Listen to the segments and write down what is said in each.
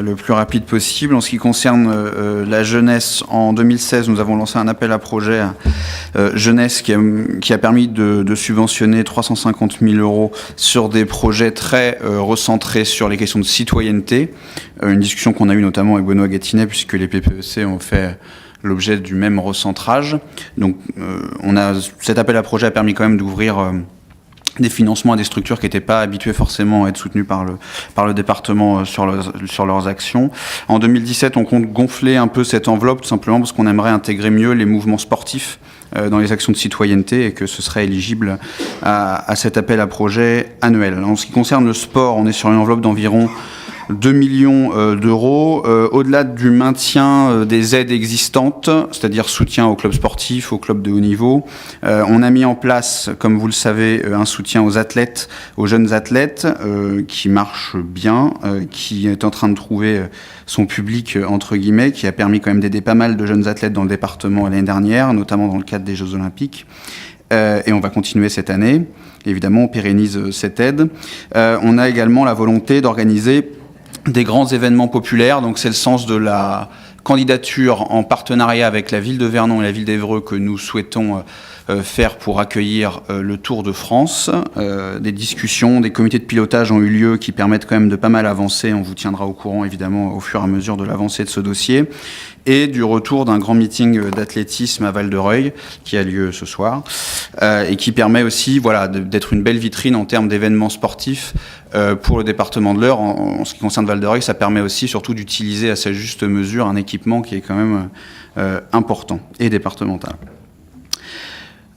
le plus rapide possible. En ce qui concerne la jeunesse, en 2016, nous avons lancé un appel à projet jeunesse qui a permis de subventionner 350 000 € sur des projets très recentrés sur les questions de citoyenneté. Une discussion qu'on a eue notamment avec Benoît Gatinet, puisque les PPEC ont fait l'objet du même recentrage. Donc cet appel à projet a permis quand même d'ouvrir des financements à des structures qui n'étaient pas habituées forcément à être soutenues par le département sur leurs actions. En 2017, on compte gonfler un peu cette enveloppe, tout simplement parce qu'on aimerait intégrer mieux les mouvements sportifs dans les actions de citoyenneté et que ce serait éligible à cet appel à projet annuel. En ce qui concerne le sport, on est sur une enveloppe d'environ 2 millions d'euros, au-delà du maintien des aides existantes, c'est-à-dire soutien aux clubs sportifs, aux clubs de haut niveau. On a mis en place, comme vous le savez, un soutien aux athlètes, aux jeunes athlètes, qui marche bien, qui est en train de trouver son public, entre guillemets, qui a permis quand même d'aider pas mal de jeunes athlètes dans le département l'année dernière, notamment dans le cadre des Jeux Olympiques. Et on va continuer cette année. Évidemment, on pérennise cette aide. On a également la volonté d'organiser des grands événements populaires, donc c'est le sens de la candidature en partenariat avec la ville de Vernon et la ville d'Évreux que nous souhaitons faire pour accueillir le Tour de France. Des discussions, des comités de pilotage ont eu lieu qui permettent quand même de pas mal avancer. On vous tiendra au courant évidemment au fur et à mesure de l'avancée de ce dossier. Et du retour d'un grand meeting d'athlétisme à Val-de-Reuil qui a lieu ce soir et qui permet aussi d'être une belle vitrine en termes d'événements sportifs pour le département de l'Eure. En ce qui concerne Val-de-Reuil, ça permet aussi surtout d'utiliser à sa juste mesure un équipement qui est quand même important et départemental.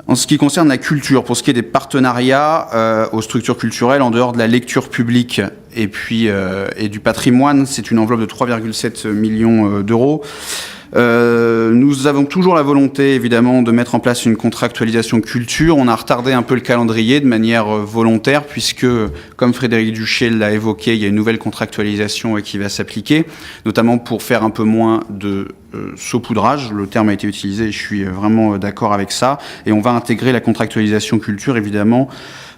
En ce qui concerne la culture, pour ce qui est des partenariats aux structures culturelles, en dehors de la lecture publique et du patrimoine, c'est une enveloppe de 3,7 millions d'euros. Nous avons toujours la volonté, évidemment, de mettre en place une contractualisation culture. On a retardé un peu le calendrier de manière volontaire, puisque, comme Frédéric Duché l'a évoqué, il y a une nouvelle contractualisation qui va s'appliquer, notamment pour faire un peu moins de saupoudrage. Le terme a été utilisé et je suis vraiment d'accord avec ça. Et on va intégrer la contractualisation culture, évidemment,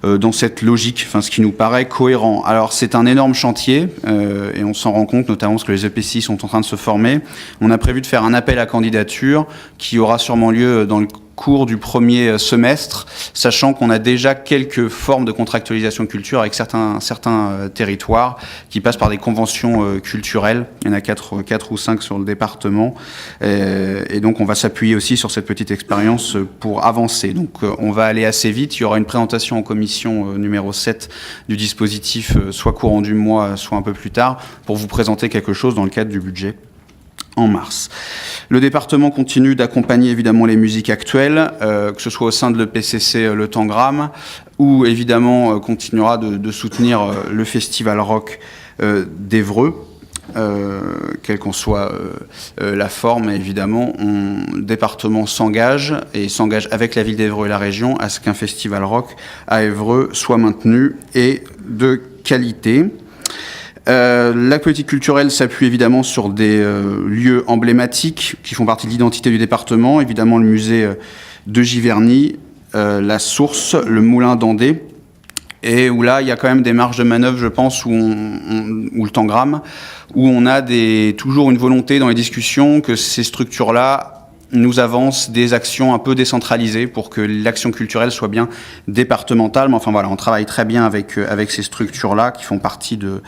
dans cette logique, ce qui nous paraît cohérent. Alors c'est un énorme chantier et on s'en rend compte, notamment parce que les EPCI sont en train de se former. On a prévu de faire un appel à candidature qui aura sûrement lieu dans le cours du premier semestre, sachant qu'on a déjà quelques formes de contractualisation culture avec certains territoires qui passent par des conventions culturelles. Il y en a 4 ou 5 sur le département. Et donc on va s'appuyer aussi sur cette petite expérience pour avancer. Donc on va aller assez vite. Il y aura une présentation en commission numéro 7 du dispositif, soit courant du mois, soit un peu plus tard, pour vous présenter quelque chose dans le cadre du budget en mars. Le département continue d'accompagner évidemment les musiques actuelles, que ce soit au sein de l'EPCC Le Tangram, ou évidemment continuera de soutenir le festival rock d'Évreux, quelle qu'en soit la forme. Évidemment, le département s'engage avec la ville d'Évreux et la région à ce qu'un festival rock à Évreux soit maintenu et de qualité. La politique culturelle s'appuie évidemment sur des lieux emblématiques qui font partie de l'identité du département. Évidemment, le musée de Giverny, la Source, le Moulin d'Andé, et où là, il y a quand même des marges de manœuvre, je pense, où le Tangram, où on a toujours une volonté dans les discussions que ces structures-là nous avancent des actions un peu décentralisées pour que l'action culturelle soit bien départementale. Mais enfin voilà, on travaille très bien avec ces structures-là qui font partie de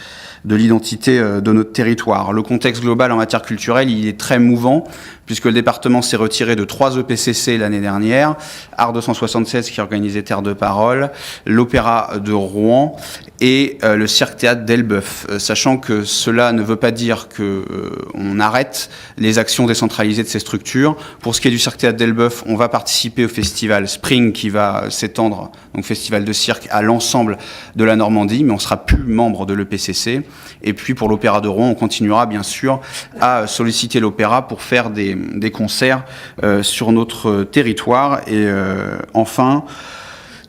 l'identité de notre territoire. Le contexte global en matière culturelle, il est très mouvant, puisque le département s'est retiré de 3 EPCC l'année dernière, Art 276 qui organisait Terre de Parole, l'Opéra de Rouen et le Cirque-Théâtre d'Elbeuf, sachant que cela ne veut pas dire qu'on arrête les actions décentralisées de ces structures. Pour ce qui est du Cirque-Théâtre d'Elbeuf, on va participer au festival Spring qui va s'étendre, donc festival de cirque, à l'ensemble de la Normandie, mais on sera plus membre de l'EPCC. Et puis pour l'Opéra de Rouen, on continuera bien sûr à solliciter l'opéra pour faire des concerts sur notre territoire. Et enfin,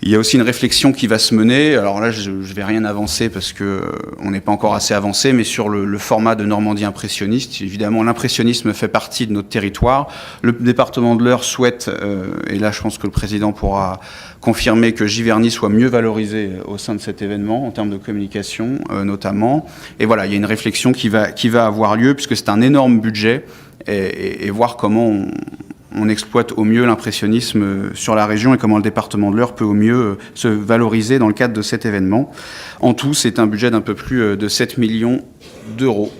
Il y a aussi une réflexion qui va se mener, alors là je ne vais rien avancer parce qu'on n'est pas encore assez avancé, mais sur le format de Normandie impressionniste. Évidemment, l'impressionnisme fait partie de notre territoire. Le département de l'Eure souhaite, et là je pense que le président pourra confirmer, que Giverny soit mieux valorisé au sein de cet événement, en termes de communication notamment. Et voilà, il y a une réflexion qui va avoir lieu, puisque c'est un énorme budget, et voir comment on exploite au mieux l'impressionnisme sur la région et comment le département de l'Eure peut au mieux se valoriser dans le cadre de cet événement. En tout, c'est un budget d'un peu plus de 7 millions d'euros